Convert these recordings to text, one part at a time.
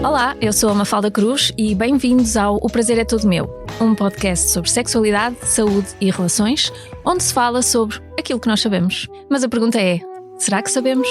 Olá, eu sou a Mafalda Cruz e bem-vindos ao O Prazer é Todo Meu, um podcast sobre sexualidade, saúde e relações, onde se fala sobre aquilo que nós sabemos. Mas a pergunta é, será que sabemos?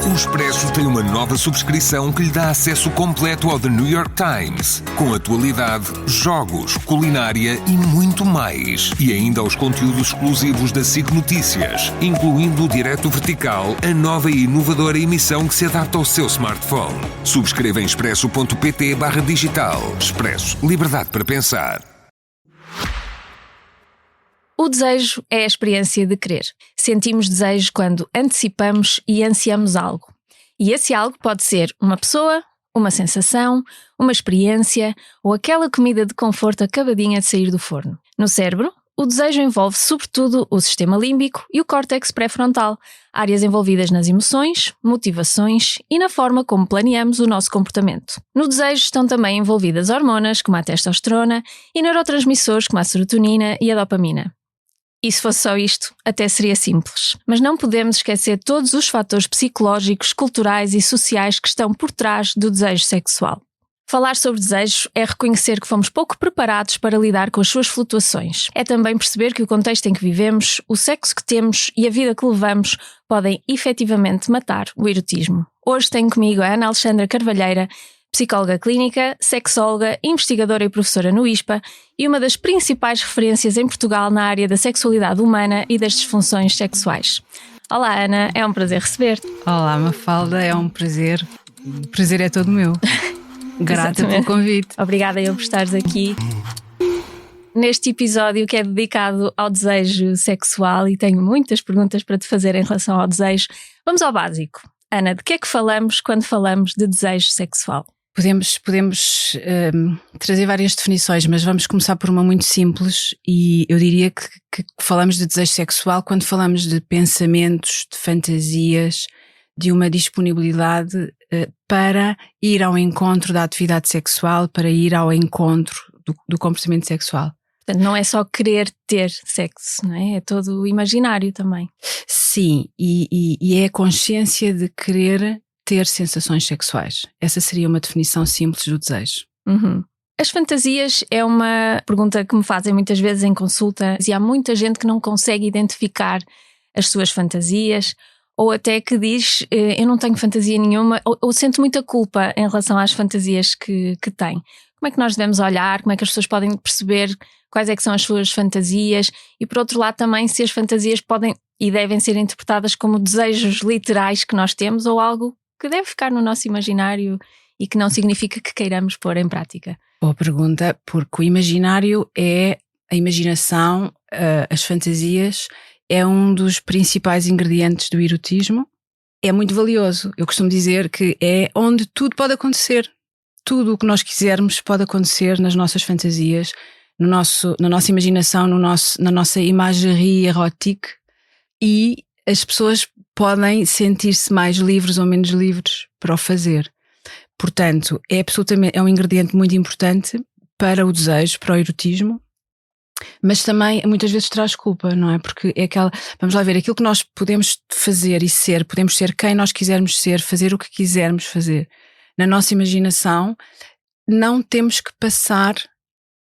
O Expresso tem uma nova subscrição que lhe dá acesso completo ao The New York Times, com atualidade, jogos, culinária e muito mais. E ainda aos conteúdos exclusivos da SIC Notícias, incluindo o Direto Vertical, a nova e inovadora emissão que se adapta ao seu smartphone. Subscreva em expresso.pt/digital. Expresso. Liberdade para pensar. O desejo é a experiência de querer. Sentimos desejo quando antecipamos e ansiamos algo. E esse algo pode ser uma pessoa, uma sensação, uma experiência ou aquela comida de conforto acabadinha de sair do forno. No cérebro, o desejo envolve sobretudo o sistema límbico e o córtex pré-frontal, áreas envolvidas nas emoções, motivações e na forma como planeamos o nosso comportamento. No desejo estão também envolvidas hormonas como a testosterona e neurotransmissores como a serotonina e a dopamina. E se fosse só isto, até seria simples. Mas não podemos esquecer todos os fatores psicológicos, culturais e sociais que estão por trás do desejo sexual. Falar sobre desejo é reconhecer que fomos pouco preparados para lidar com as suas flutuações. É também perceber que o contexto em que vivemos, o sexo que temos e a vida que levamos podem efetivamente matar o erotismo. Hoje tenho comigo a Ana Alexandra Carvalheira, psicóloga clínica, sexóloga, investigadora e professora no ISPA e uma das principais referências em Portugal na área da sexualidade humana e das disfunções sexuais. Olá Ana, é um prazer receber-te. Olá Mafalda, é um prazer. O prazer é todo meu. Grata pelo convite. Obrigada eu por estares aqui neste episódio que é dedicado ao desejo sexual e tenho muitas perguntas para te fazer em relação ao desejo. Vamos ao básico. Ana, de que é que falamos quando falamos de desejo sexual? Podemos trazer várias definições, mas vamos começar por uma muito simples e eu diria que falamos de desejo sexual quando falamos de pensamentos, de fantasias, de uma disponibilidade para ir ao encontro da atividade sexual, para ir ao encontro do comportamento sexual. Portanto, não é só querer ter sexo, não é? É todo o imaginário também. Sim, e é a consciência de querer ter sensações sexuais. Essa seria uma definição simples do desejo. Uhum. As fantasias é uma pergunta que me fazem muitas vezes em consulta e há muita gente que não consegue identificar as suas fantasias ou até que diz eu não tenho fantasia nenhuma ou sente muita culpa em relação às fantasias que tem. Como é que nós devemos olhar? Como é que as pessoas podem perceber quais é que são as suas fantasias? E por outro lado também se as fantasias podem e devem ser interpretadas como desejos literais que nós temos ou algo que deve ficar no nosso imaginário e que não significa que queiramos pôr em prática. Boa pergunta, porque o imaginário é a imaginação, as fantasias é um dos principais ingredientes do erotismo. É muito valioso. Eu costumo dizer que é onde tudo pode acontecer. Tudo o que nós quisermos pode acontecer nas nossas fantasias, na nossa imaginação, na nossa imagerie erótica e as pessoas podem sentir-se mais livres ou menos livres para o fazer. Portanto, é um ingrediente muito importante para o desejo, para o erotismo, mas também muitas vezes traz culpa, não é? Porque é vamos lá ver, aquilo que nós podemos fazer e ser, podemos ser quem nós quisermos ser, fazer o que quisermos fazer. Na nossa imaginação, não temos que passar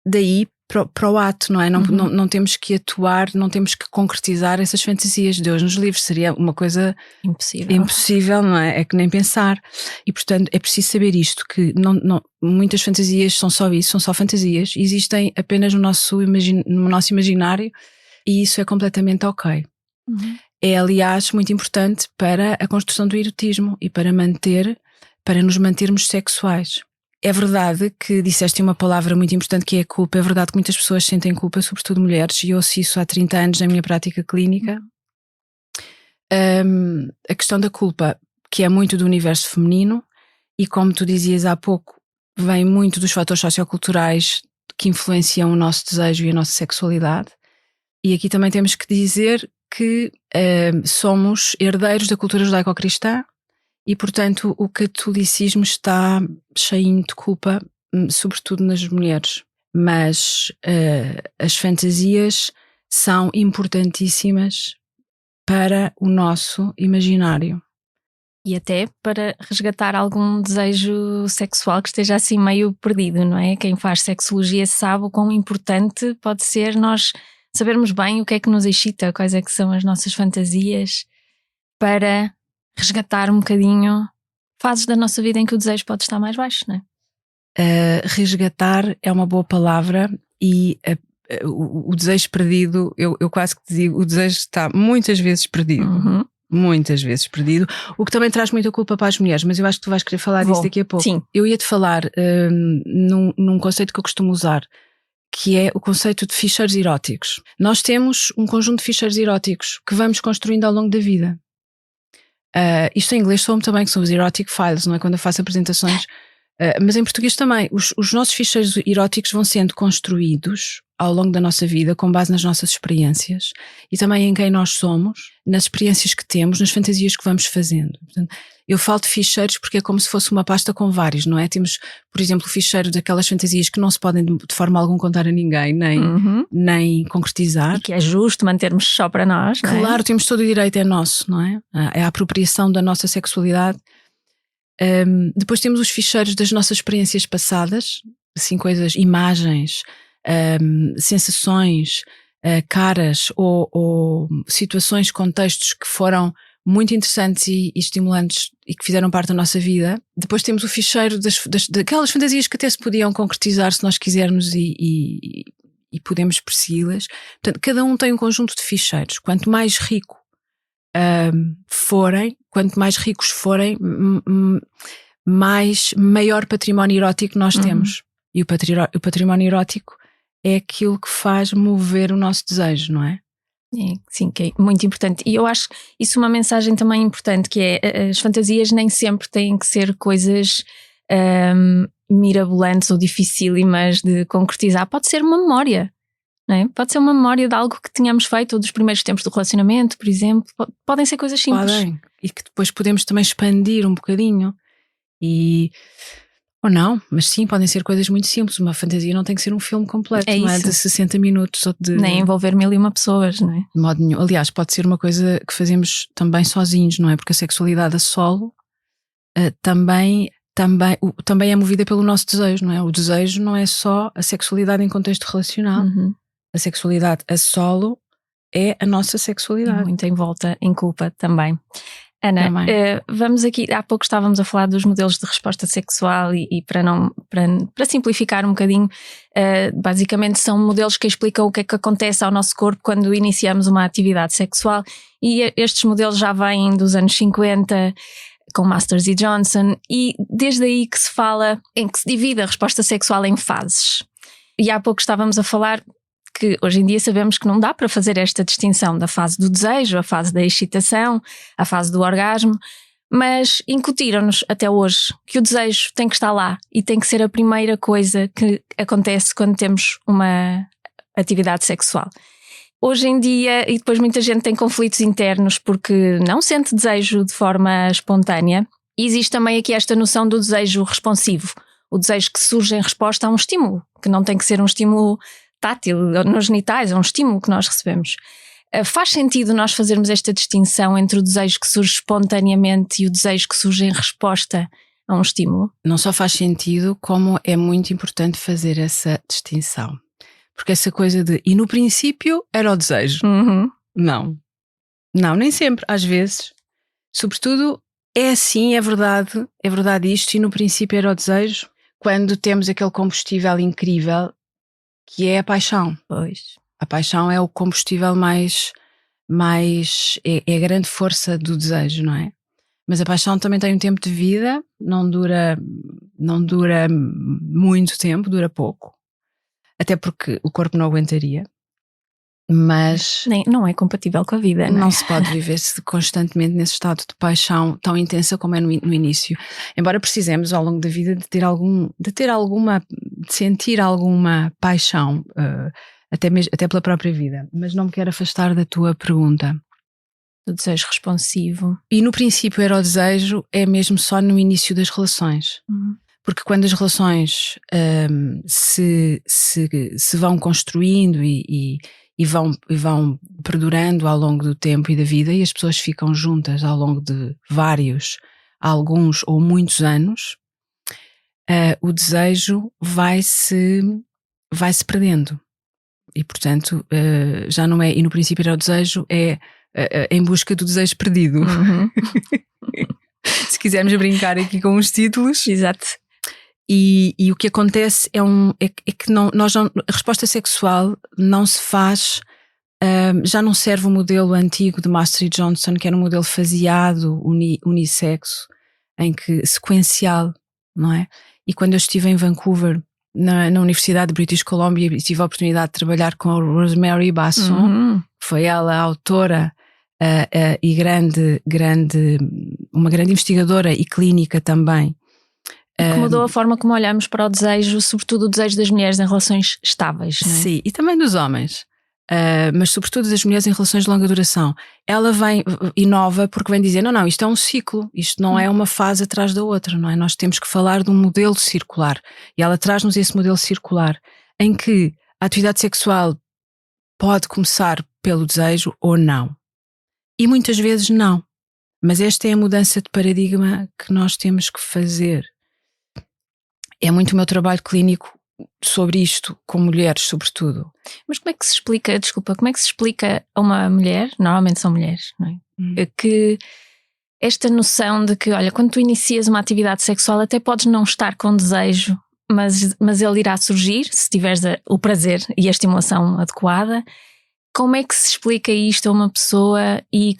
daí para o ato, não é? Não temos que atuar, não temos que concretizar essas fantasias. Deus nos livre, seria uma coisa impossível, não é? É que nem pensar. E portanto é preciso saber isto, que muitas fantasias são só isso, são só fantasias, existem apenas no nosso imaginário e isso é completamente ok. Uhum. É aliás muito importante para a construção do erotismo e para nos mantermos sexuais. É verdade que disseste uma palavra muito importante que é a culpa. É verdade que muitas pessoas sentem culpa, sobretudo mulheres, e eu ouço isso há 30 anos na minha prática clínica. A questão da culpa, que é muito do universo feminino, e como tu dizias há pouco, vem muito dos fatores socioculturais que influenciam o nosso desejo e a nossa sexualidade. E aqui também temos que dizer que somos herdeiros da cultura judaico-cristã e, portanto, o catolicismo está cheio de culpa sobretudo nas mulheres, mas as fantasias são importantíssimas para o nosso imaginário. E até para resgatar algum desejo sexual que esteja assim meio perdido, não é? Quem faz sexologia sabe o quão importante pode ser nós sabermos bem o que é que nos excita, quais é que são as nossas fantasias, para resgatar um bocadinho fases da nossa vida em que o desejo pode estar mais baixo, não é? Resgatar é uma boa palavra e o desejo perdido, eu quase que digo, o desejo está muitas vezes perdido. Uhum. Muitas vezes perdido, o que também traz muita culpa para as mulheres, mas eu acho que tu vais querer falar disso daqui a pouco. Sim. Eu ia-te falar num conceito que eu costumo usar, que é o conceito de ficheiros eróticos. Nós temos um conjunto de ficheiros eróticos que vamos construindo ao longo da vida. Isto em inglês soa-me também, que são os erotic files, não é? Quando eu faço apresentações. Mas em português também, os nossos ficheiros eróticos vão sendo construídos ao longo da nossa vida com base nas nossas experiências e também em quem nós somos, nas experiências que temos, nas fantasias que vamos fazendo. Portanto, eu falo de ficheiros porque é como se fosse uma pasta com vários, não é? Temos, por exemplo, o ficheiro daquelas fantasias que não se podem de forma alguma contar a ninguém, nem concretizar. E que é justo mantermos só para nós, não é? Claro, temos todo o direito, é nosso, não é? É a apropriação da nossa sexualidade. Depois temos os ficheiros das nossas experiências passadas, assim coisas, imagens, sensações, caras ou situações, contextos que foram muito interessantes e estimulantes e que fizeram parte da nossa vida. Depois temos o ficheiro daquelas fantasias que até se podiam concretizar se nós quisermos e podemos persegui-las. Portanto, cada um tem um conjunto de ficheiros. Quanto mais rico quanto mais ricos forem, maior património erótico nós temos. E o património erótico é aquilo que faz mover o nosso desejo, não é? Sim, que é muito importante. E eu acho isso uma mensagem também importante, que é as fantasias nem sempre têm que ser coisas mirabolantes ou dificílimas de concretizar. Pode ser uma memória. Não é? Pode ser uma memória de algo que tínhamos feito, ou dos primeiros tempos do relacionamento, por exemplo. Podem ser coisas simples. Podem. E que depois podemos também expandir um bocadinho. Ou não, mas sim, podem ser coisas muito simples. Uma fantasia não tem que ser um filme completo, não é? De 60 minutos. Ou nem envolver 1001 pessoas, não é? De modo nenhum. Aliás, pode ser uma coisa que fazemos também sozinhos, não é? Porque a sexualidade a solo também é movida pelo nosso desejo, não é? O desejo não é só a sexualidade em contexto relacional. A sexualidade a solo é a nossa sexualidade. E muito envolta em culpa também. Ana, vamos aqui, há pouco estávamos a falar dos modelos de resposta sexual e para simplificar um bocadinho, basicamente são modelos que explicam o que é que acontece ao nosso corpo quando iniciamos uma atividade sexual, e estes modelos já vêm dos anos 50, com Masters e Johnson, e desde aí que se fala em que se divide a resposta sexual em fases. E há pouco estávamos a falar que hoje em dia sabemos que não dá para fazer esta distinção da fase do desejo, a fase da excitação, a fase do orgasmo, mas incutiram-nos até hoje que o desejo tem que estar lá e tem que ser a primeira coisa que acontece quando temos uma atividade sexual. Hoje em dia, e depois muita gente tem conflitos internos porque não sente desejo de forma espontânea, e existe também aqui esta noção do desejo responsivo, o desejo que surge em resposta a um estímulo, que não tem que ser um estímulo tátil, nos genitais, é um estímulo que nós recebemos. Faz sentido nós fazermos esta distinção entre o desejo que surge espontaneamente e o desejo que surge em resposta a um estímulo? Não só faz sentido, como é muito importante fazer essa distinção. Porque essa coisa de, e no princípio era o desejo. Não, nem sempre, às vezes. Sobretudo, é assim, é verdade isto, e no princípio era o desejo, quando temos aquele combustível incrível que é a paixão. Pois. A paixão é o combustível é a grande força do desejo, não é? Mas a paixão também tem um tempo de vida, não dura muito tempo, dura pouco. Até porque o corpo não aguentaria. Mas não é compatível com a vida, não é? Não se pode viver constantemente nesse estado de paixão tão intensa como é no início. Embora precisemos ao longo da vida de sentir alguma paixão, até pela própria vida. Mas não me quero afastar da tua pergunta. Do desejo responsivo. E no princípio era o desejo, é mesmo só no início das relações. Porque quando as relações se vão construindo e vão perdurando ao longo do tempo e da vida, e as pessoas ficam juntas ao longo de alguns ou muitos anos, o desejo vai-se perdendo. E portanto, já não é, e no princípio era o desejo, é em busca do desejo perdido. Uhum. Se quisermos brincar aqui com os títulos. Exato. E o que acontece é que a resposta sexual não se faz, já não serve o modelo antigo de Master e Johnson, que era um modelo faseado, unissexo, em que sequencial, não é? E quando eu estive em Vancouver, na Universidade de British Columbia, e tive a oportunidade de trabalhar com a Rosemary Basson, foi ela a autora e uma grande investigadora e clínica também. Que mudou a forma como olhamos para o desejo, sobretudo o desejo das mulheres em relações estáveis, não é? Sim, e também dos homens, mas sobretudo das mulheres em relações de longa duração. Ela inova porque vem dizer, não, isto é um ciclo, isto não é uma fase atrás da outra, não é? Nós temos que falar de um modelo circular, e ela traz-nos esse modelo circular, em que a atividade sexual pode começar pelo desejo ou não. E muitas vezes não, mas esta é a mudança de paradigma que nós temos que fazer. É muito o meu trabalho clínico sobre isto, com mulheres sobretudo. Mas como é que se explica a uma mulher, normalmente são mulheres, não é? Que esta noção de que, olha, quando tu inicias uma atividade sexual até podes não estar com desejo, mas ele irá surgir se tiveres o prazer e a estimulação adequada. Como é que se explica isto a uma pessoa e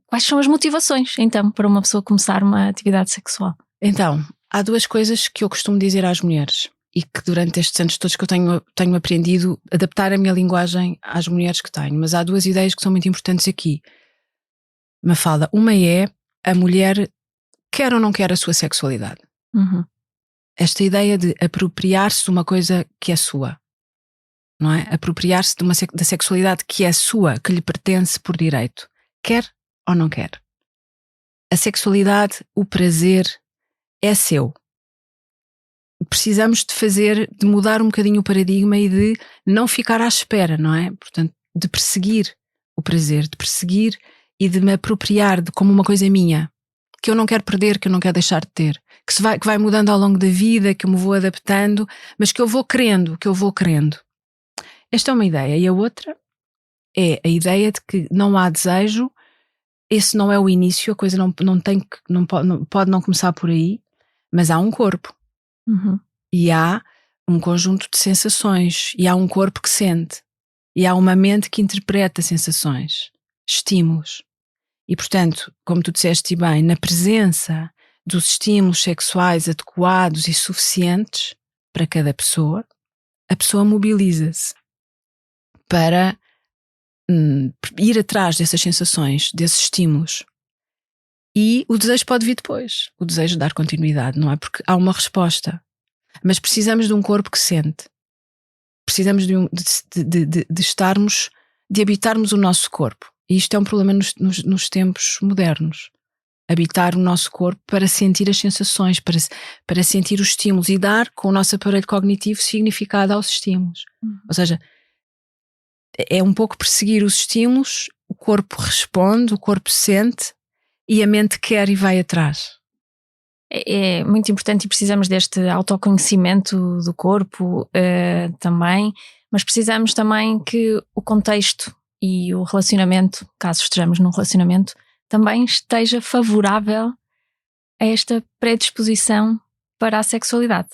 quais são as motivações, então, para uma pessoa começar uma atividade sexual? Então, há duas coisas que eu costumo dizer às mulheres e que durante estes anos todos que eu tenho aprendido a adaptar a minha linguagem às mulheres que tenho, mas há duas ideias que são muito importantes aqui, Mafalda. Uma é a mulher quer ou não quer a sua sexualidade. Esta ideia de apropriar-se de uma coisa que é sua, não é? Apropriar-se da sexualidade que é sua, que lhe pertence por direito. Quer ou não quer? A sexualidade, o prazer é seu. Precisamos de mudar um bocadinho o paradigma e de não ficar à espera, não é? Portanto, de perseguir o prazer, de perseguir e de me apropriar como uma coisa minha, que eu não quero perder, que eu não quero deixar de ter, que vai mudando ao longo da vida, que eu me vou adaptando, mas que eu vou querendo. Esta é uma ideia. E a outra é a ideia de que não há desejo, esse não é o início, a coisa não pode não começar por aí, mas há um corpo. E há um conjunto de sensações, e há um corpo que sente, e há uma mente que interpreta sensações, estímulos. E portanto, como tu disseste bem, na presença dos estímulos sexuais adequados e suficientes para cada pessoa, a pessoa mobiliza-se para ir atrás dessas sensações, desses estímulos. E o desejo pode vir depois, o desejo de dar continuidade, não é? Porque há uma resposta. Mas precisamos de um corpo que sente. Precisamos de habitarmos o nosso corpo. E isto é um problema nos tempos modernos. Habitar o nosso corpo para sentir as sensações, para sentir os estímulos e dar com o nosso aparelho cognitivo significado aos estímulos. Ou seja, é um pouco perseguir os estímulos, o corpo responde, o corpo sente e a mente quer e vai atrás. É muito importante e precisamos deste autoconhecimento do corpo também, mas precisamos também que o contexto e o relacionamento, caso estejamos num relacionamento, também esteja favorável a esta predisposição para a sexualidade.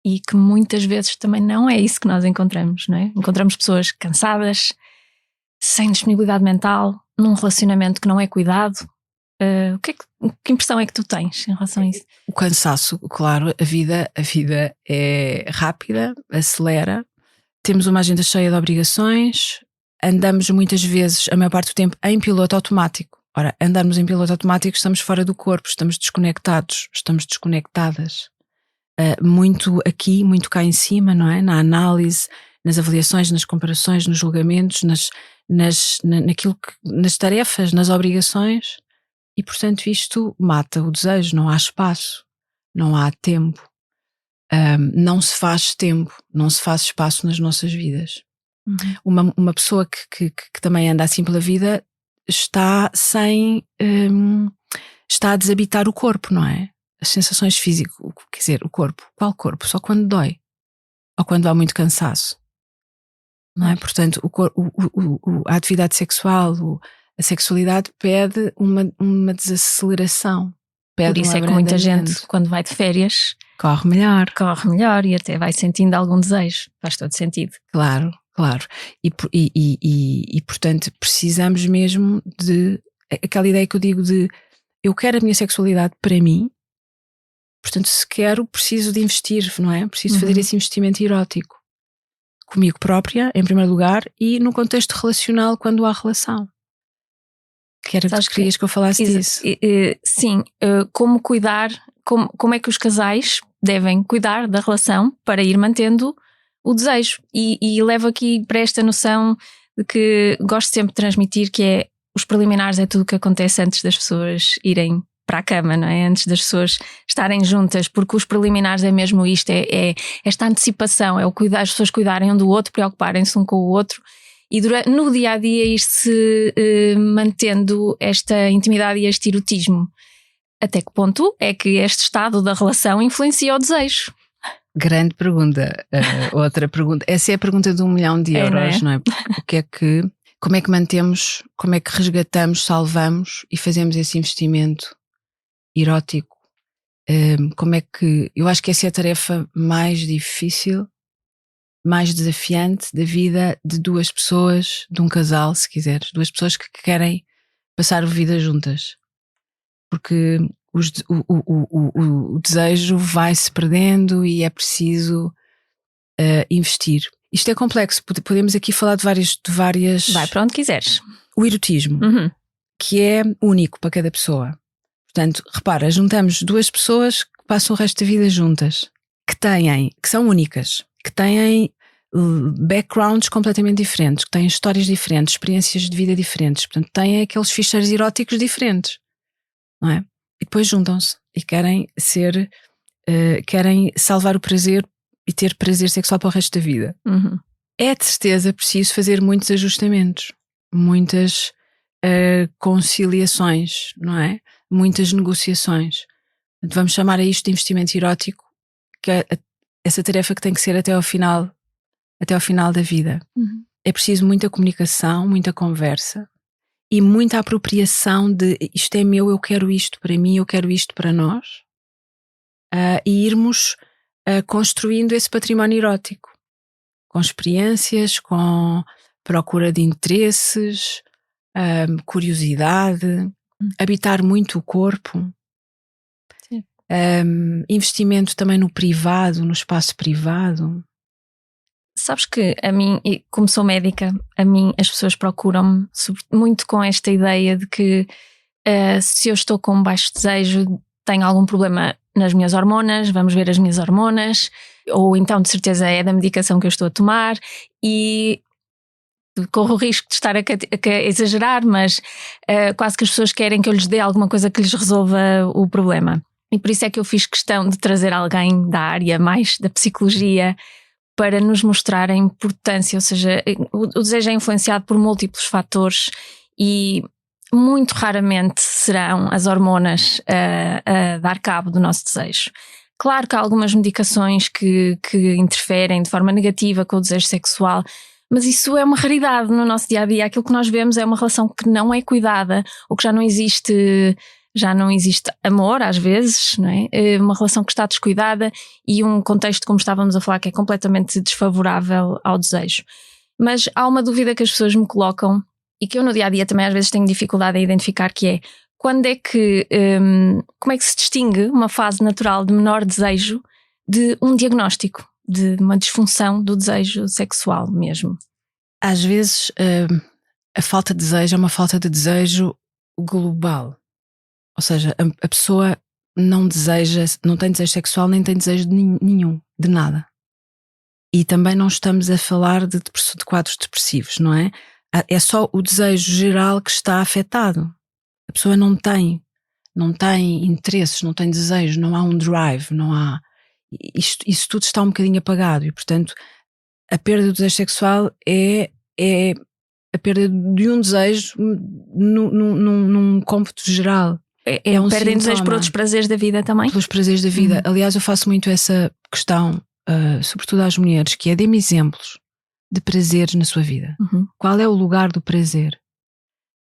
E que muitas vezes também não é isso que nós encontramos, não é? Encontramos pessoas cansadas, sem disponibilidade mental, num relacionamento que não é cuidado. Que impressão é que tu tens em relação a isso? O cansaço, claro, a vida é rápida, acelera, temos uma agenda cheia de obrigações, andamos muitas vezes, a maior parte do tempo, em piloto automático. Ora, andarmos em piloto automático, estamos fora do corpo, estamos desconectados, estamos desconectadas. Muito aqui, muito cá em cima, não é? Na análise, nas avaliações, nas comparações, nos julgamentos, nas tarefas, nas obrigações. E portanto isto mata o desejo, não há espaço, não há tempo, não se faz tempo, não se faz espaço nas nossas vidas. Uma pessoa que também anda assim pela vida está está a desabitar o corpo, não é? As sensações físicas, quer dizer, o corpo. Qual corpo? Só quando dói. Ou quando há muito cansaço. Não é? Portanto, a atividade sexual, a sexualidade pede uma desaceleração. Por isso é que muita gente, quando vai de férias, corre melhor e até vai sentindo algum desejo. Faz todo sentido. Claro. E portanto, precisamos mesmo de aquela ideia que eu digo de eu quero a minha sexualidade para mim, portanto, se quero, preciso de investir, não é? Preciso fazer esse investimento erótico comigo própria, em primeiro lugar, e no contexto relacional, quando há relação. Querias que eu falasse disso? Sim, como cuidar, como é que os casais devem cuidar da relação para ir mantendo o desejo. E levo aqui para esta noção de que gosto sempre de transmitir, que é os preliminares é tudo o que acontece antes das pessoas irem para a cama, não é? Antes das pessoas estarem juntas, porque os preliminares é mesmo isto, é esta antecipação, é o cuidar, as pessoas cuidarem um do outro, preocuparem-se um com o outro. E no dia-a-dia ir-se mantendo esta intimidade e este erotismo. Até que ponto é que este estado da relação influencia o desejo? Grande pergunta. Outra pergunta. Essa é a pergunta de 1 milhão de euros, não é? Como é que mantemos, como é que resgatamos, salvamos e fazemos esse investimento erótico? Eu acho que essa é a tarefa mais difícil, mais desafiante da vida de duas pessoas, de um casal, se quiseres, duas pessoas que querem passar a vida juntas. Porque o desejo vai-se perdendo e é preciso investir. Isto é complexo, podemos aqui falar de várias... Vai para onde quiseres. O erotismo, que é único para cada pessoa. Portanto, repara, juntamos duas pessoas que passam o resto da vida juntas, que são únicas, que têm backgrounds completamente diferentes, que têm histórias diferentes, experiências de vida diferentes, portanto têm aqueles ficheiros eróticos diferentes, não é? E depois juntam-se e querem salvar o prazer e ter prazer sexual para o resto da vida. É de certeza preciso fazer muitos ajustamentos, muitas conciliações, não é? Muitas negociações. Portanto, vamos chamar a isto de investimento erótico, que é essa tarefa que tem que ser até ao final da vida. É preciso muita comunicação, muita conversa e muita apropriação de isto é meu, eu quero isto para mim, eu quero isto para nós, e irmos construindo esse património erótico com experiências, com procura de interesses, curiosidade, habitar muito o corpo. Investimento também no privado, no espaço privado. Sabes que a mim, como sou médica, a mim as pessoas procuram-me muito com esta ideia de que se eu estou com baixo desejo, tenho algum problema nas minhas hormonas, vamos ver as minhas hormonas, ou então de certeza é da medicação que eu estou a tomar, e corro o risco de estar a exagerar, mas quase que as pessoas querem que eu lhes dê alguma coisa que lhes resolva o problema. E por isso é que eu fiz questão de trazer alguém da área mais da psicologia para nos mostrar a importância, ou seja, o desejo é influenciado por múltiplos fatores e muito raramente serão as hormonas a dar cabo do nosso desejo. Claro que há algumas medicações que interferem de forma negativa com o desejo sexual, mas isso é uma raridade no nosso dia-a-dia. Aquilo que nós vemos é uma relação que não é cuidada, ou que já não existe amor às vezes, não é? Uma relação que está descuidada e um contexto, como estávamos a falar, que é completamente desfavorável ao desejo. Mas há uma dúvida que as pessoas me colocam e que eu no dia-a-dia também às vezes tenho dificuldade em identificar, que é quando é que, como é que se distingue uma fase natural de menor desejo de um diagnóstico, de uma disfunção do desejo sexual mesmo? Às vezes a falta de desejo é uma falta de desejo global. Ou seja, a pessoa não tem desejo sexual, nem tem desejo nenhum, de nada. E também não estamos a falar de quadros depressivos, não é? É só o desejo geral que está afetado. A pessoa não tem interesses, não tem desejo, não há um drive, não há. isso tudo está um bocadinho apagado e, portanto, a perda do desejo sexual é a perda de um desejo num cômputo geral. Perdem desejo por outros prazeres da vida também? Pelos prazeres da vida. Aliás, eu faço muito essa questão, sobretudo às mulheres, que é: dê-me exemplos de prazeres na sua vida. Qual é o lugar do prazer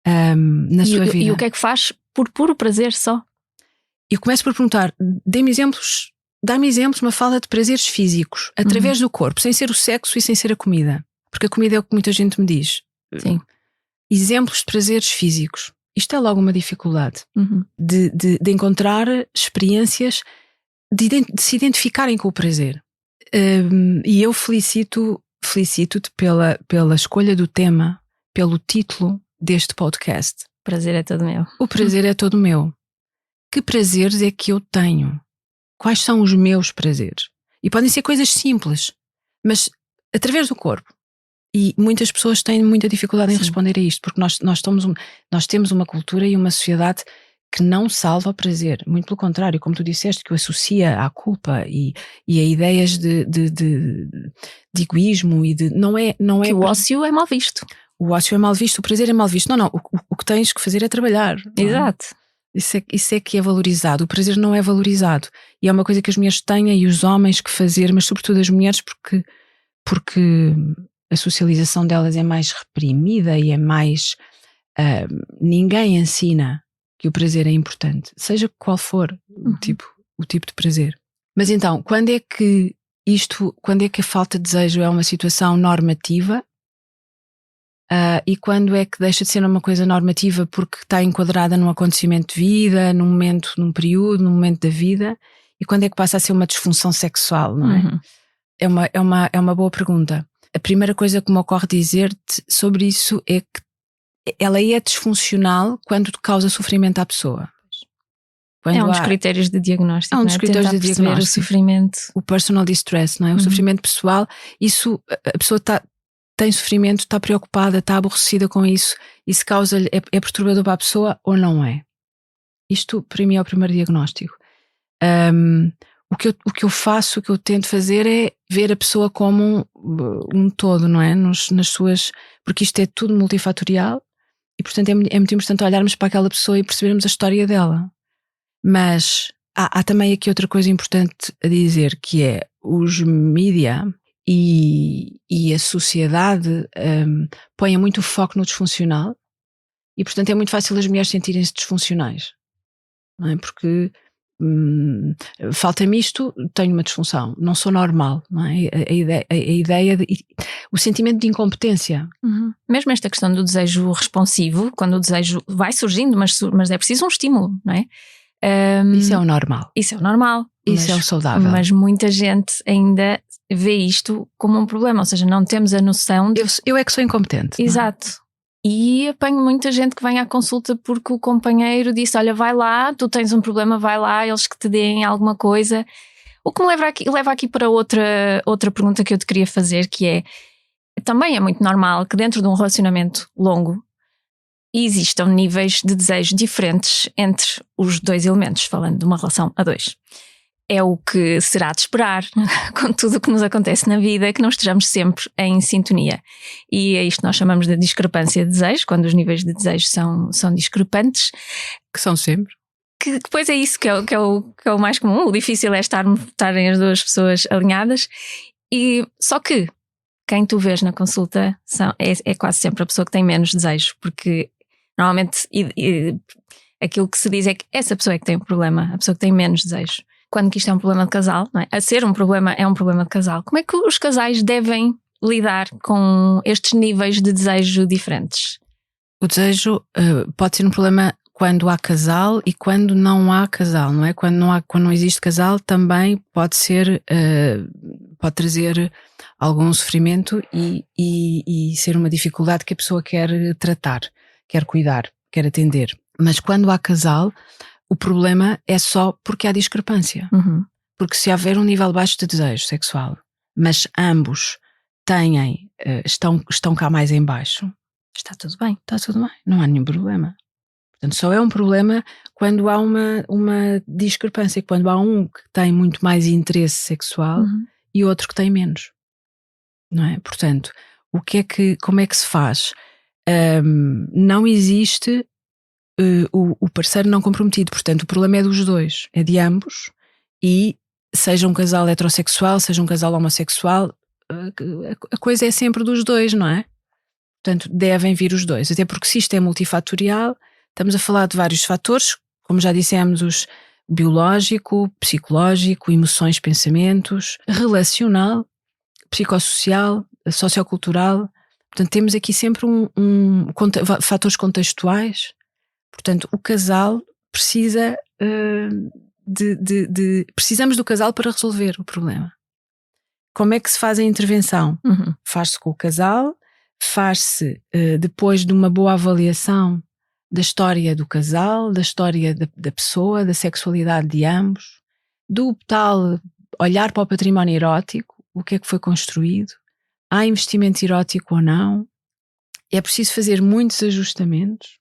na sua vida? E o que é que faz por puro prazer só? Eu começo por perguntar: dê-me exemplos, dá-me exemplos, uma fala de prazeres físicos, através do corpo, sem ser o sexo e sem ser a comida. Porque a comida é o que muita gente me diz. Sim. Exemplos de prazeres físicos. Isto é logo uma dificuldade de encontrar experiências, de se identificarem com o prazer. E eu felicito-te pela escolha do tema, pelo título deste podcast. Prazer é todo meu. O prazer é todo meu. Que prazeres é que eu tenho? Quais são os meus prazeres? E podem ser coisas simples, mas através do corpo. E muitas pessoas têm muita dificuldade em responder a isto, porque nós temos uma cultura e uma sociedade que não salva o prazer. Muito pelo contrário, como tu disseste, que o associa à culpa e a ideias de egoísmo e de... Não é que o ócio é mal visto. O ócio é mal visto, o prazer é mal visto. Não, o que tens que fazer é trabalhar. Exato. Isso é que é valorizado. O prazer não é valorizado. E é uma coisa que as mulheres têm e os homens que fazer, mas sobretudo as mulheres, porque a socialização delas é mais reprimida e é mais... ninguém ensina que o prazer é importante, seja qual for o tipo de prazer. Mas então, quando é que a falta de desejo é uma situação normativa? E quando é que deixa de ser uma coisa normativa porque está enquadrada num acontecimento de vida, num momento, num período, num momento da vida? E quando é que passa a ser uma disfunção sexual, não é? É uma boa pergunta. A primeira coisa que me ocorre dizer-te sobre isso é que ela é disfuncional quando causa sofrimento à pessoa. É um dos critérios de diagnóstico. É um dos critérios de diagnóstico. O sofrimento. O personal distress, não é? O sofrimento pessoal. Isso, a pessoa tem sofrimento, está preocupada, está aborrecida com isso. Isso causa-lhe, é perturbador para a pessoa ou não é? Isto, para mim, é o primeiro diagnóstico. O que eu faço, o que eu tento fazer é ver a pessoa como um todo, não é? Nas suas... Porque isto é tudo multifatorial e, portanto, é muito importante olharmos para aquela pessoa e percebermos a história dela. Mas há também aqui outra coisa importante a dizer, que é os mídia e a sociedade põem muito foco no disfuncional e, portanto, é muito fácil as mulheres sentirem-se disfuncionais, não é? Porque falta-me isto, tenho uma disfunção, não sou normal, não é? A ideia o sentimento de incompetência. Mesmo esta questão do desejo responsivo, quando o desejo vai surgindo, mas é preciso um estímulo, não é? Isso é o normal. Isso é o normal. Isso é o saudável. Mas muita gente ainda vê isto como um problema, ou seja, não temos a noção de... Eu é que sou incompetente. Exato. E apanho muita gente que vem à consulta porque o companheiro disse: olha, vai lá, tu tens um problema, vai lá, eles que te deem alguma coisa. O que me leva aqui para outra pergunta que eu te queria fazer, que é: também é muito normal que dentro de um relacionamento longo existam níveis de desejo diferentes entre os dois elementos, falando de uma relação a dois. É o que será de esperar com tudo o que nos acontece na vida, que não estejamos sempre em sintonia. E é isto que nós chamamos de discrepância de desejo, quando os níveis de desejo são discrepantes. Que são sempre. Que depois é isso que é o mais comum. O difícil é estarem as duas pessoas alinhadas. E só que quem tu vês na consulta é quase sempre a pessoa que tem menos desejo, porque normalmente aquilo que se diz é que essa pessoa é que tem o problema, a pessoa que tem menos desejo. Quando que isto é um problema de casal, não é? A ser um problema é um problema de casal. Como é que os casais devem lidar com estes níveis de desejo diferentes? O desejo pode ser um problema quando há casal e quando não há casal, não é? Quando não existe casal também pode pode trazer algum sofrimento e ser uma dificuldade que a pessoa quer tratar, quer cuidar, quer atender. Mas quando há casal, o problema é só porque há discrepância. Porque se houver um nível baixo de desejo sexual, mas ambos estão cá mais em baixo, está tudo bem. Está tudo bem, não há nenhum problema. Portanto, só é um problema quando há uma discrepância, quando há um que tem muito mais interesse sexual e outro que tem menos, não é? Portanto, como é que se faz? Não existe o parceiro não comprometido, portanto o problema é dos dois, é de ambos, e seja um casal heterossexual, seja um casal homossexual, a coisa é sempre dos dois, não é? Portanto, devem vir os dois, até porque se isto é multifatorial, estamos a falar de vários fatores, como já dissemos, o biológico, psicológico, emoções, pensamentos, relacional, psicossocial, sociocultural. Portanto, temos aqui sempre fatores contextuais. Portanto, o casal precisa precisamos do casal para resolver o problema. Como é que se faz a intervenção? Faz-se com o casal, faz-se depois de uma boa avaliação da história do casal, da história da pessoa, da sexualidade de ambos, do tal olhar para o património erótico, o que é que foi construído, há investimento erótico ou não, é preciso fazer muitos ajustamentos.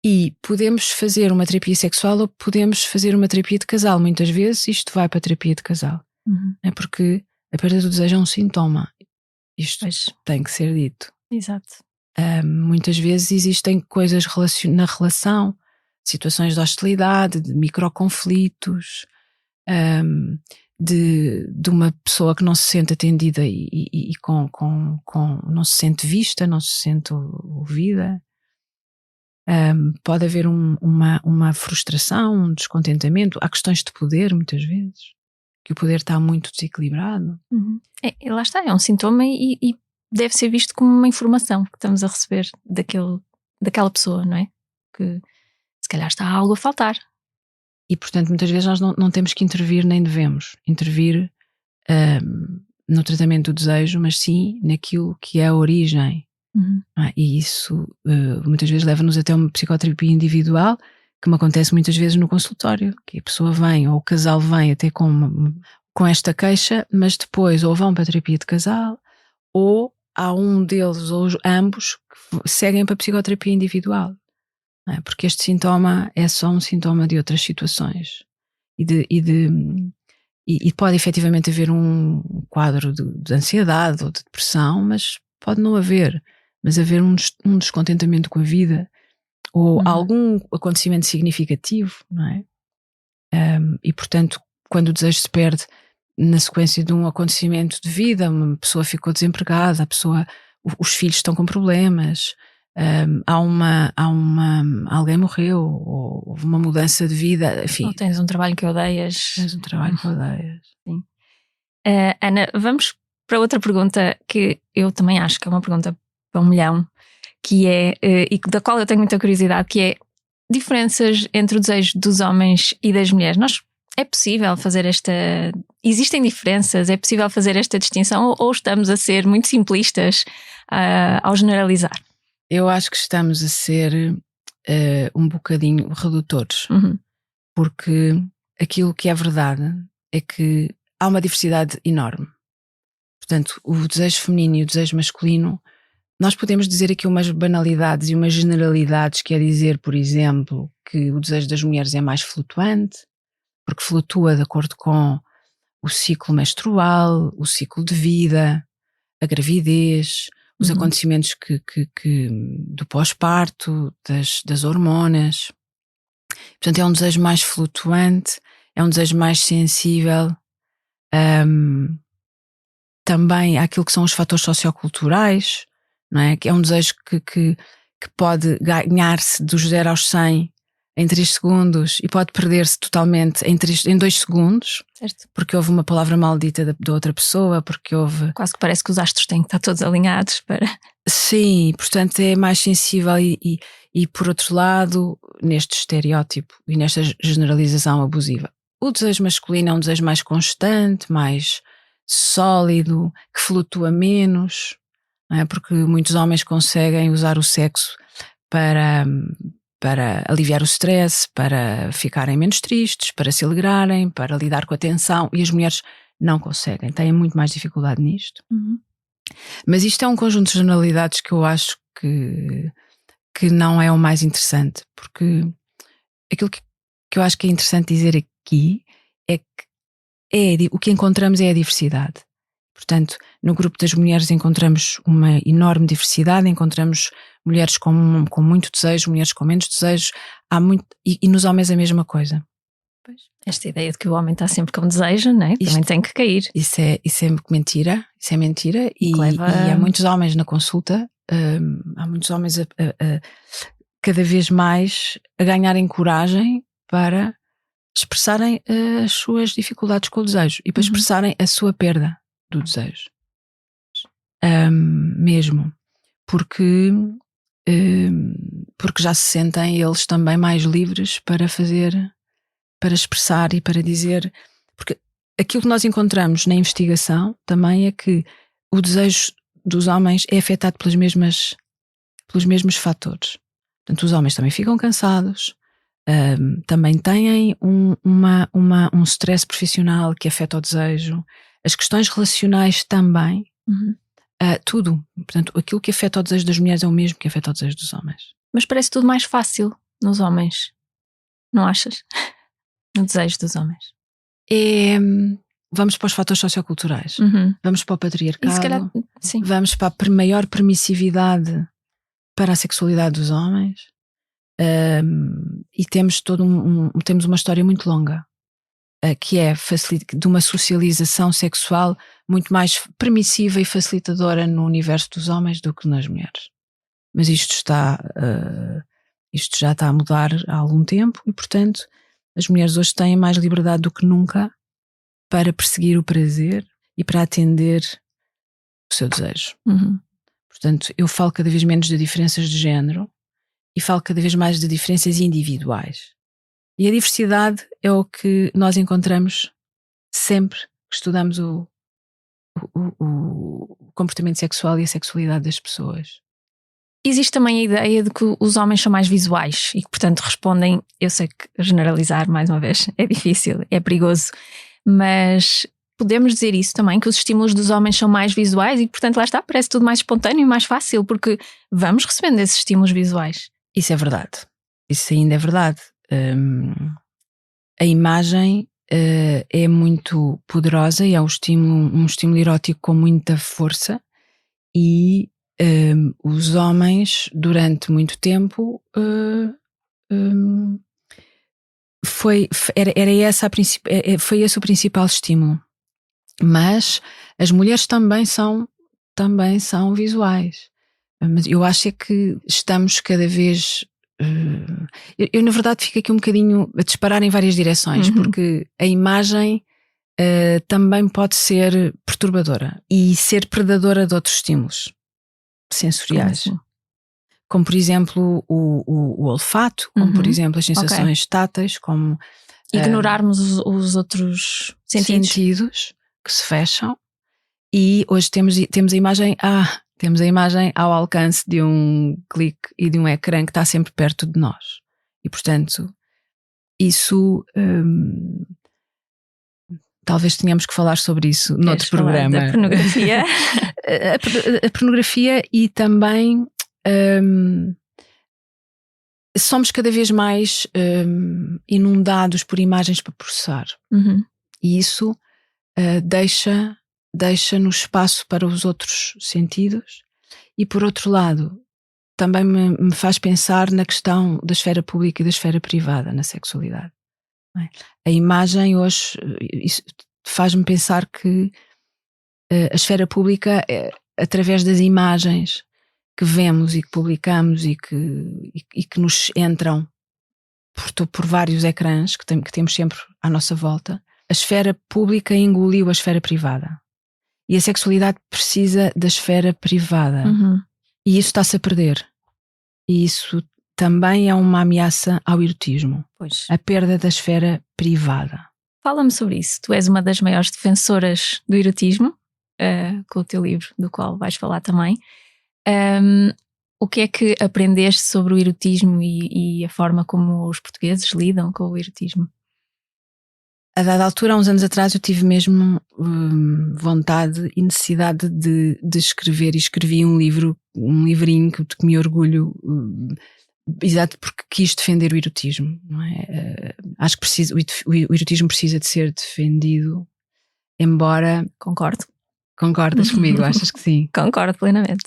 E podemos fazer uma terapia sexual ou podemos fazer uma terapia de casal. Muitas vezes isto vai para a terapia de casal. É porque a perda do desejo é um sintoma. Isto tem que ser dito. Exato. Muitas vezes existem coisas na relação, situações de hostilidade, de microconflitos, de uma pessoa que não se sente atendida e não se sente vista, não se sente ouvida. Pode haver uma frustração, um descontentamento. Há questões de poder, muitas vezes, que o poder está muito desequilibrado. Lá está, é um sintoma e deve ser visto como uma informação que estamos a receber daquela pessoa, não é? Que se calhar está algo a faltar. E, portanto, muitas vezes nós não temos que intervir, nem devemos intervir no tratamento do desejo, mas sim naquilo que é a origem. E isso muitas vezes leva-nos até uma psicoterapia individual, que me acontece muitas vezes no consultório, que a pessoa vem, ou o casal vem até com esta queixa, mas depois ou vão para a terapia de casal, ou há um deles ou ambos que seguem para a psicoterapia individual. Porque este sintoma é só um sintoma de outras situações e pode efetivamente haver um quadro de ansiedade ou de depressão, mas pode não haver, mas haver um descontentamento com a vida ou algum acontecimento significativo, não é? E portanto, quando o desejo se perde na sequência de um acontecimento de vida, uma pessoa ficou desempregada, os filhos estão com problemas, alguém morreu, ou houve uma mudança de vida, enfim. Ou tens um trabalho que odeias. Sim. Ana, vamos para outra pergunta que eu também acho que é uma pergunta para 1 milhão, que é, e da qual eu tenho muita curiosidade, que é diferenças entre o desejo dos homens e das mulheres. É possível fazer existem diferenças? É possível fazer esta distinção ou estamos a ser muito simplistas ao generalizar? Eu acho que estamos a ser um bocadinho redutores, porque aquilo que é verdade é que há uma diversidade enorme. Portanto, o desejo feminino e o desejo masculino, nós podemos dizer aqui umas banalidades e umas generalidades, quer dizer, por exemplo, que o desejo das mulheres é mais flutuante, porque flutua de acordo com o ciclo menstrual, o ciclo de vida, a gravidez, os acontecimentos do pós-parto, das hormonas. Portanto, é um desejo mais flutuante, é um desejo mais sensível também àquilo que são os fatores socioculturais, não é? Que é um desejo que pode ganhar-se dos 0 aos 100 em 3 segundos e pode perder-se totalmente em 2 segundos, certo. Porque houve uma palavra maldita da outra pessoa, porque houve... Quase que parece que os astros têm que estar todos alinhados para... Sim, portanto é mais sensível e por outro lado, neste estereótipo e nesta generalização abusiva. O desejo masculino é um desejo mais constante, mais sólido, que flutua menos, não é? Porque muitos homens conseguem usar o sexo para aliviar o stress, para ficarem menos tristes, para se alegrarem, para lidar com a tensão, e as mulheres não conseguem, têm muito mais dificuldade nisto. Mas isto é um conjunto de generalidades que eu acho que que não é o mais interessante, porque aquilo que eu acho que é interessante dizer aqui é que o que encontramos é a diversidade. Portanto, no grupo das mulheres encontramos uma enorme diversidade, encontramos mulheres com muito desejo, mulheres com menos desejos, e nos homens a mesma coisa. Pois. Esta ideia de que o homem está sempre com desejo, não é? Também tem que cair. Isso é mentira, e há muitos homens na consulta, há muitos homens cada vez mais a ganharem coragem para expressarem as suas dificuldades com o desejo e para expressarem a sua perda do desejo. Mesmo. Porque já se sentem eles também mais livres para expressar e para dizer. Porque aquilo que nós encontramos na investigação também é que o desejo dos homens é afetado pelos mesmos fatores. Portanto, os homens também ficam cansados, também têm um stress profissional que afeta o desejo, as questões relacionais também, tudo. Portanto, aquilo que afeta o desejo das mulheres é o mesmo que afeta o desejo dos homens. Mas parece tudo mais fácil nos homens, não achas? No desejo dos homens. Vamos para os fatores socioculturais, vamos para o patriarcado, se calhar, sim. Vamos para a maior permissividade para a sexualidade dos homens, e temos temos uma história muito longa, que é de uma socialização sexual muito mais permissiva e facilitadora no universo dos homens do que nas mulheres. Mas isto já está a mudar há algum tempo e, portanto, as mulheres hoje têm mais liberdade do que nunca para perseguir o prazer e para atender o seu desejo. Portanto, eu falo cada vez menos de diferenças de género e falo cada vez mais de diferenças individuais. E a diversidade é o que nós encontramos sempre que estudamos o comportamento sexual e a sexualidade das pessoas. Existe também a ideia de que os homens são mais visuais e que, portanto, respondem. Eu sei que generalizar, mais uma vez, é difícil, é perigoso, mas podemos dizer isso também, que os estímulos dos homens são mais visuais e, portanto, lá está, parece tudo mais espontâneo e mais fácil, porque vamos recebendo esses estímulos visuais. Isso é verdade. Isso ainda é verdade. A imagem é muito poderosa e é um estímulo erótico com muita força, e os homens durante muito tempo foi esse o principal estímulo, mas as mulheres também são visuais. Mas eu acho é que estamos cada vez eu na verdade fico aqui um bocadinho a disparar em várias direções, porque a imagem também pode ser perturbadora e ser predadora de outros estímulos sensoriais, como por exemplo o olfato, como por exemplo as sensações táteis, como ignorarmos os outros sentidos que se fecham. E hoje temos a imagem ao alcance de um clique e de um ecrã que está sempre perto de nós. E portanto isso talvez tenhamos que falar sobre isso noutro programa. Da pornografia. A pornografia, e também somos cada vez mais inundados por imagens para processar. E isso deixa-nos espaço para os outros sentidos, e por outro lado também me faz pensar na questão da esfera pública e da esfera privada na sexualidade. A imagem hoje faz-me pensar que a esfera pública, através das imagens que vemos e que publicamos e que nos entram por vários ecrãs que temos sempre à nossa volta, a esfera pública engoliu a esfera privada. E a sexualidade precisa da esfera privada. E isso está-se a perder. E isso também é uma ameaça ao erotismo. Pois. A perda da esfera privada. Fala-me sobre isso. Tu és uma das maiores defensoras do erotismo, com o teu livro, do qual vais falar também. O que é que aprendeste sobre o erotismo e a forma como os portugueses lidam com o erotismo? A dada altura, há uns anos atrás, eu tive mesmo vontade e necessidade de escrever, e escrevi um livrinho que me orgulho, exato porque quis defender o erotismo, não é? Acho que o erotismo precisa de ser defendido, embora... Concordas comigo? Achas que sim? Concordo plenamente.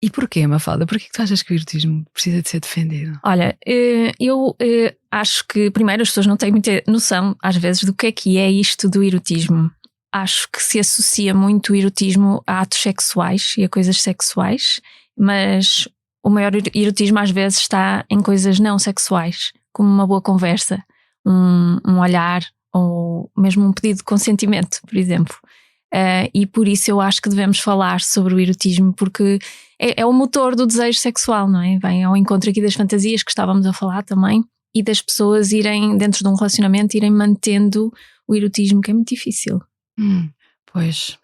E porquê, Mafalda? Porquê que tu achas que o erotismo precisa de ser defendido? Olha, eu acho que primeiro as pessoas não têm muita noção às vezes do que é isto do erotismo. Acho que se associa muito o erotismo a atos sexuais e a coisas sexuais, mas o maior erotismo às vezes está em coisas não sexuais, como uma boa conversa, um olhar ou mesmo um pedido de consentimento, por exemplo. E por isso eu acho que devemos falar sobre o erotismo, porque é o motor do desejo sexual, não é? Vem ao encontro aqui das fantasias que estávamos a falar também, e das pessoas irem, dentro de um relacionamento, irem mantendo o erotismo, que é muito difícil. Pois,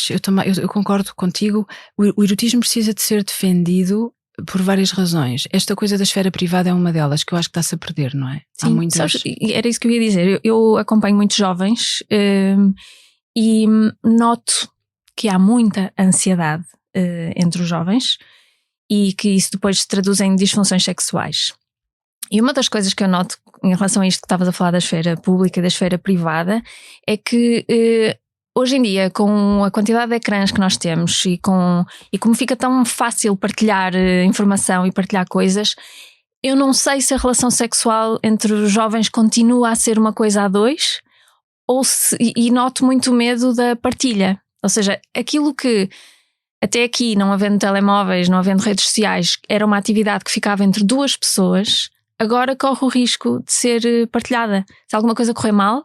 eu concordo contigo. O erotismo precisa de ser defendido por várias razões. Esta coisa da esfera privada é uma delas, que eu acho que está-se a perder, não é? Sim, sabes, era isso que eu ia dizer. Eu acompanho muitos jovens e noto que há muita ansiedade entre os jovens e que isso depois se traduz em disfunções sexuais. E uma das coisas que eu noto em relação a isto que estavas a falar da esfera pública e da esfera privada é que hoje em dia, com a quantidade de ecrãs que nós temos e como fica tão fácil partilhar informação e partilhar coisas, eu não sei se a relação sexual entre os jovens continua a ser uma coisa a dois e noto muito medo da partilha. Ou seja, aquilo que até aqui, não havendo telemóveis, não havendo redes sociais, era uma atividade que ficava entre duas pessoas, agora corre o risco de ser partilhada. Se alguma coisa correr mal,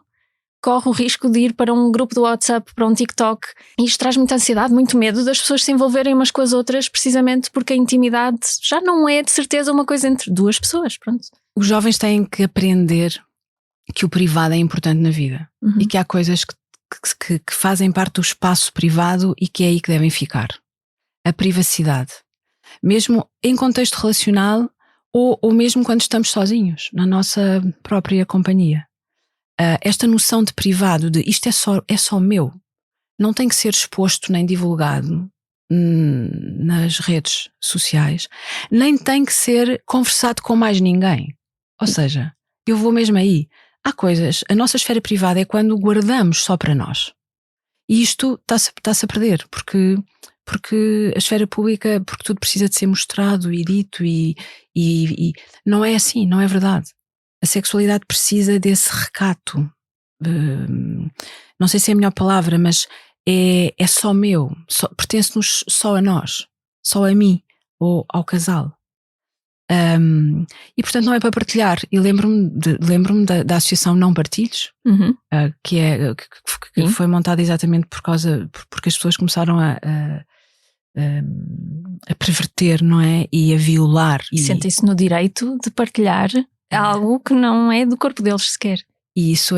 corre o risco de ir para um grupo do WhatsApp, para um TikTok. E isto traz muita ansiedade, muito medo das pessoas se envolverem umas com as outras, precisamente porque a intimidade já não é de certeza uma coisa entre duas pessoas. Pronto. Os jovens têm que aprender que o privado é importante na vida e que há coisas que fazem parte do espaço privado e que é aí que devem ficar. A privacidade. Mesmo em contexto relacional ou mesmo quando estamos sozinhos, na nossa própria companhia. Esta noção de privado, de isto é só meu, não tem que ser exposto nem divulgado nas redes sociais, nem tem que ser conversado com mais ninguém. Ou seja, eu vou mesmo aí. Há coisas, a nossa esfera privada é quando guardamos só para nós. E isto está-se a perder, porque a esfera pública, porque tudo precisa de ser mostrado e dito e não é assim, não é verdade. A sexualidade precisa desse recato. Não sei se é a melhor palavra, mas é só meu, pertence-nos só a nós, só a mim ou ao casal. E portanto não é para partilhar. E lembro-me da associação Não Partilhes, que foi montada exatamente porque as pessoas começaram a perverter, não é? E a violar. E sentem-se no direito de partilhar algo que não é do corpo deles sequer. E isso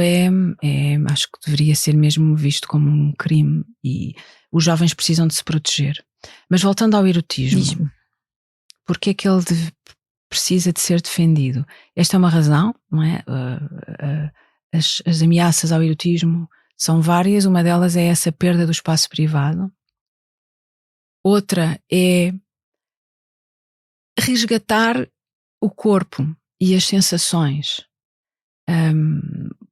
acho que deveria ser mesmo visto como um crime, e os jovens precisam de se proteger. Mas voltando ao erotismo, porque é que ele precisa de ser defendido? Esta é uma razão, não é? As ameaças ao erotismo são várias. Uma delas é essa perda do espaço privado. Outra é resgatar o corpo e as sensações.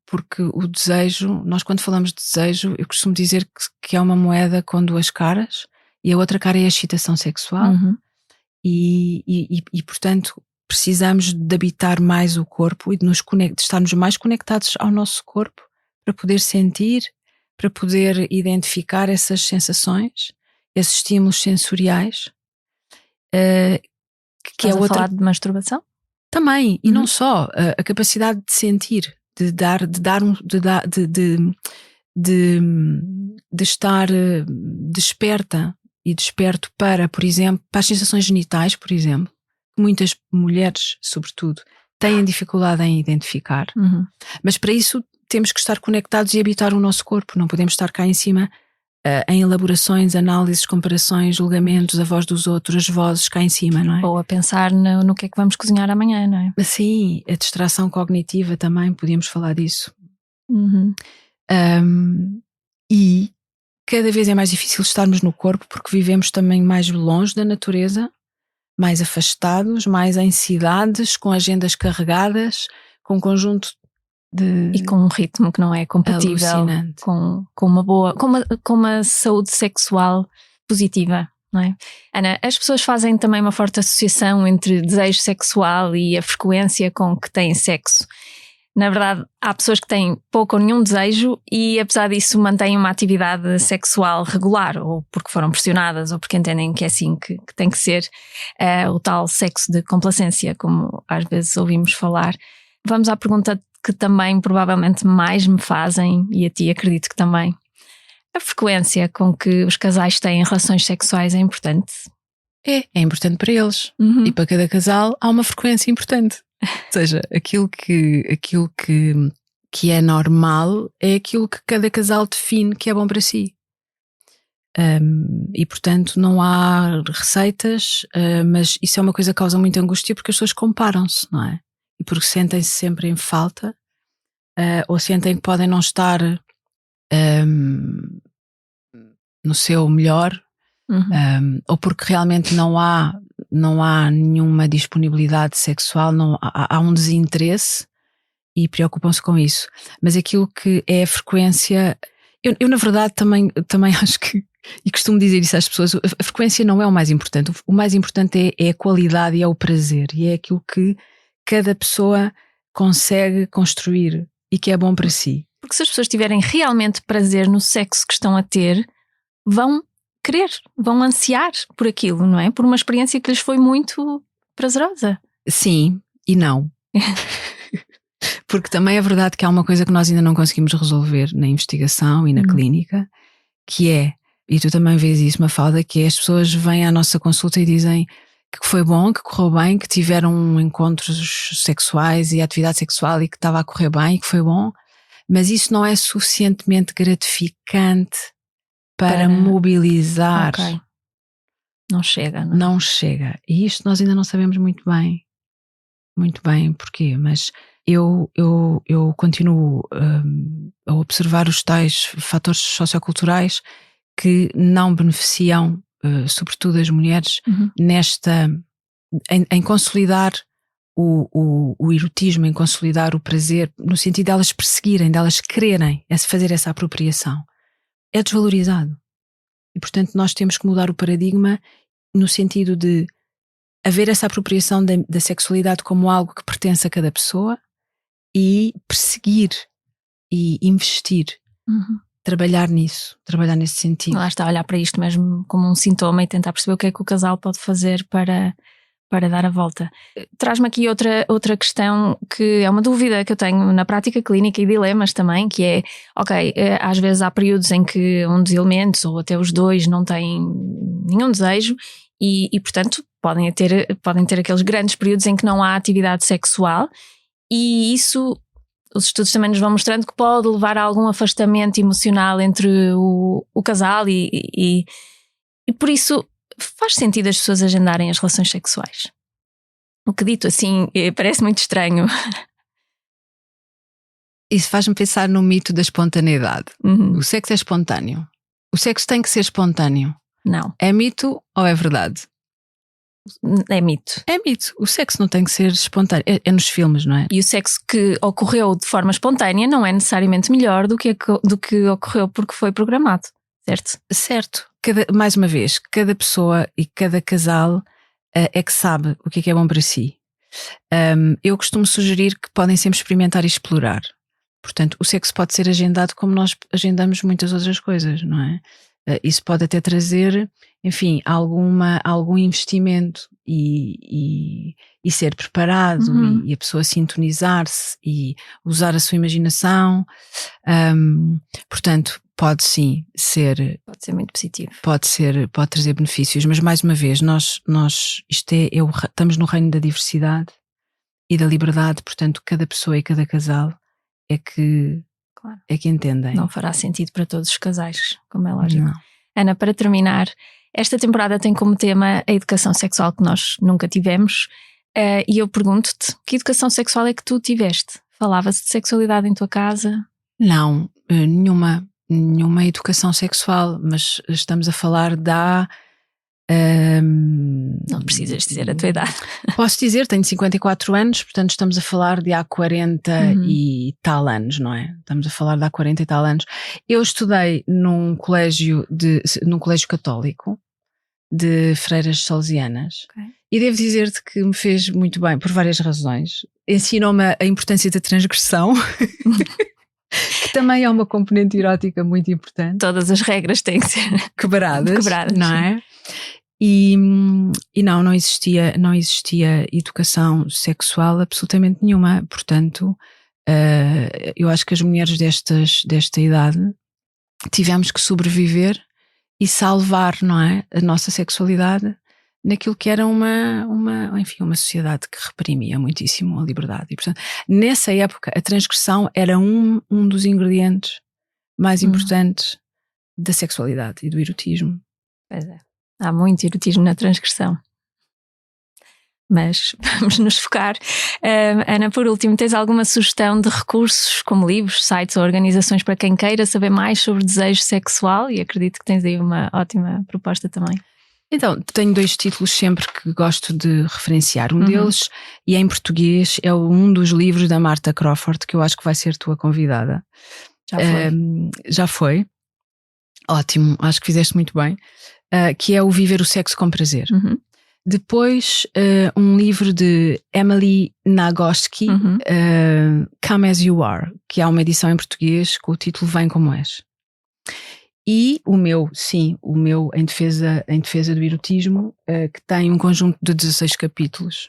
Porque o desejo, nós quando falamos de desejo, eu costumo dizer que é uma moeda com duas caras, e a outra cara é a excitação sexual. E portanto precisamos de habitar mais o corpo e de estarmos mais conectados ao nosso corpo para poder sentir, para poder identificar essas sensações, esses estímulos sensoriais. Que é outra. Falar de masturbação? Também, e não só, a capacidade de sentir, de estar desperta e desperto para, por exemplo, para as sensações genitais, por exemplo, que muitas mulheres, sobretudo, têm dificuldade em identificar. Mas para isso temos que estar conectados e habitar o nosso corpo. Não podemos estar cá em cima em elaborações, análises, comparações, julgamentos, a voz dos outros, as vozes cá em cima, não é? Ou a pensar no que é que vamos cozinhar amanhã, não é? Sim, a distração cognitiva também, podíamos falar disso. Uhum. E cada vez é mais difícil estarmos no corpo porque vivemos também mais longe da natureza, mais afastados, mais em cidades, com agendas carregadas, com um conjunto de... E com um ritmo que não é compatível com uma saúde sexual positiva, não é? Ana, as pessoas fazem também uma forte associação entre desejo sexual e a frequência com que têm sexo. Na verdade, há pessoas que têm pouco ou nenhum desejo e, apesar disso, mantêm uma atividade sexual regular, ou porque foram pressionadas, ou porque entendem que é assim que tem que ser, o tal sexo de complacência, como às vezes ouvimos falar. Vamos à pergunta que também provavelmente mais me fazem, e a ti acredito que também. A frequência com que os casais têm relações sexuais é importante? É importante para eles. Uhum. E para cada casal há uma frequência importante. Ou seja, aquilo que é normal é aquilo que cada casal define que é bom para si. E portanto não há receitas, mas isso é uma coisa que causa muita angústia porque as pessoas comparam-se, não é? E porque sentem-se sempre em falta, ou sentem que podem não estar no seu melhor, ou porque realmente não há nenhuma disponibilidade sexual, há um desinteresse e preocupam-se com isso. Mas aquilo que é a frequência, eu na verdade também acho que, e costumo dizer isso às pessoas, a frequência não é o mais importante. O mais importante é a qualidade e é o prazer, e é aquilo que cada pessoa consegue construir e que é bom para si. Porque se as pessoas tiverem realmente prazer no sexo que estão a ter, vão querer, vão ansiar por aquilo, não é? Por uma experiência que lhes foi muito prazerosa. Sim e não. Porque também é verdade que há uma coisa que nós ainda não conseguimos resolver na investigação e na clínica, que é, e tu também vês isso, Mafalda, que é as pessoas vêm à nossa consulta e dizem que foi bom, que correu bem, que tiveram encontros sexuais e atividade sexual e que estava a correr bem e que foi bom, mas isso não é suficientemente gratificante para mobilizar. Okay. Não chega, não é? Não chega. E isto nós ainda não sabemos muito bem porquê, mas eu continuo a observar os tais fatores socioculturais que não beneficiam, sobretudo as mulheres, em consolidar o erotismo, em consolidar o prazer, no sentido de elas perseguirem, de elas quererem fazer essa apropriação. É desvalorizado. E, portanto, nós temos que mudar o paradigma no sentido de haver essa apropriação da sexualidade como algo que pertence a cada pessoa e perseguir e investir. Trabalhar nisso, trabalhar nesse sentido. Lá está, olhar para isto mesmo como um sintoma e tentar perceber o que é que o casal pode fazer para dar a volta. Traz-me aqui outra questão que é uma dúvida que eu tenho na prática clínica e dilemas também, que é, ok, às vezes há períodos em que um dos elementos ou até os dois não têm nenhum desejo e portanto podem ter aqueles grandes períodos em que não há atividade sexual, e isso os estudos também nos vão mostrando que pode levar a algum afastamento emocional entre o casal e por isso faz sentido as pessoas agendarem as relações sexuais. O que dito assim parece muito estranho. Isso faz-me pensar no mito da espontaneidade. O sexo é espontâneo. O sexo tem que ser espontâneo. Não. É mito ou é verdade? É mito. É mito. O sexo não tem que ser espontâneo. É nos filmes, não é? E o sexo que ocorreu de forma espontânea não é necessariamente melhor do que ocorreu porque foi programado. Certo? Certo. Mais uma vez, cada pessoa e cada casal é que sabe o que é bom para si. Eu costumo sugerir que podem sempre experimentar e explorar. Portanto, o sexo pode ser agendado como nós agendamos muitas outras coisas, não é? Isso pode até trazer, enfim, algum investimento e ser preparado e a pessoa sintonizar-se e usar a sua imaginação. Portanto, pode sim ser. Pode ser muito positivo. Pode trazer benefícios, mas mais uma vez, estamos no reino da diversidade e da liberdade, portanto, cada pessoa e cada casal é que Claro. é que entendem. Não fará sentido para todos os casais, como é lógico. Não. Ana, para terminar, esta temporada tem como tema a educação sexual que nós nunca tivemos, e eu pergunto-te, que educação sexual é que tu tiveste? Falava-se de sexualidade em tua casa? Não, nenhuma educação sexual, mas estamos a falar da... Não precisas dizer a tua idade. Posso dizer, tenho 54 anos, portanto estamos a falar de há 40 e tal anos, não é? Estamos a falar de há 40 e tal anos. Eu estudei num colégio católico de freiras salesianas. Okay. E devo dizer-te que me fez muito bem, por várias razões. Ensinou-me a importância da transgressão, que também é uma componente erótica muito importante. Todas as regras têm que ser quebradas, não é? E não existia educação sexual absolutamente nenhuma. Portanto, eu acho que as mulheres desta idade tivemos que sobreviver e salvar, não é, a nossa sexualidade naquilo que era uma sociedade que reprimia muitíssimo a liberdade. E, portanto, nessa época, a transgressão era um dos ingredientes mais importantes da sexualidade e do erotismo. Pois é. Há muito erotismo na transgressão. Mas vamos nos focar. Ana, por último, tens alguma sugestão de recursos, como livros, sites ou organizações para quem queira saber mais sobre desejo sexual? E acredito que tens aí uma ótima proposta também. Então, tenho 2 títulos sempre que gosto de referenciar. Um deles, e em português, é um dos livros da Marta Crawford, que eu acho que vai ser tua convidada. Já foi. Já foi. Ótimo, acho que fizeste muito bem. Que é o Viver o Sexo com Prazer. Depois, um livro de Emily Nagoski, Come As You Are, que há uma edição em português com o título Vem Como És. E o meu em defesa do erotismo, que tem um conjunto de 16 capítulos.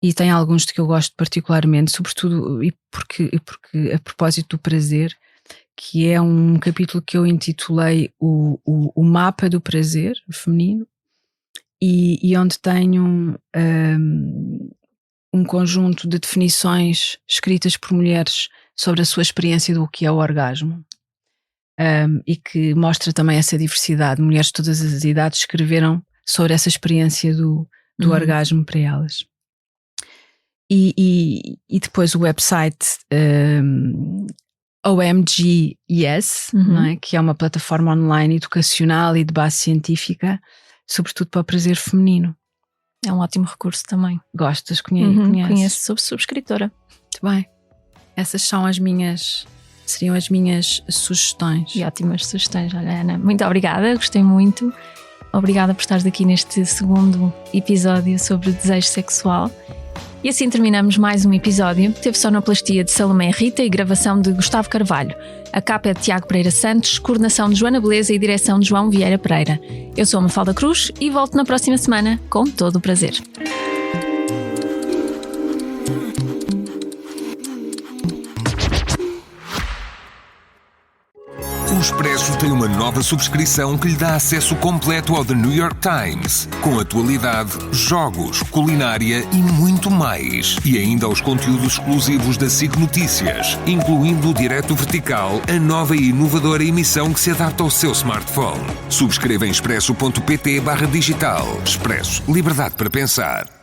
E tem alguns de que eu gosto particularmente, sobretudo porque a propósito do prazer, que é um capítulo que eu intitulei o Mapa do Prazer Feminino, e onde tenho um conjunto de definições escritas por mulheres sobre a sua experiência do que é o orgasmo, e que mostra também essa diversidade. Mulheres de todas as idades escreveram sobre essa experiência do orgasmo para elas. E depois o website OMG Yes, não é? Que é uma plataforma online educacional e de base científica, sobretudo para o prazer feminino. É um ótimo recurso também. Gostas? Conheces? Conheço, sou subscritora. Muito bem. Essas seriam as minhas sugestões. E ótimas sugestões, olha, Ana. Muito obrigada, gostei muito. Obrigada por estares aqui neste segundo episódio sobre desejo sexual. E assim terminamos mais um episódio. Teve sonoplastia de Salomé Rita e gravação de Gustavo Carvalho. A capa é de Tiago Pereira Santos, coordenação de Joana Beleza e direção de João Vieira Pereira. Eu sou a Mafalda Cruz e volto na próxima semana com todo o prazer. O Expresso tem uma nova subscrição que lhe dá acesso completo ao The New York Times, com atualidade, jogos, culinária e muito mais. E ainda aos conteúdos exclusivos da SIC Notícias, incluindo o Direto Vertical, a nova e inovadora emissão que se adapta ao seu smartphone. Subscreva em expresso.pt/digital. Expresso. Liberdade para pensar.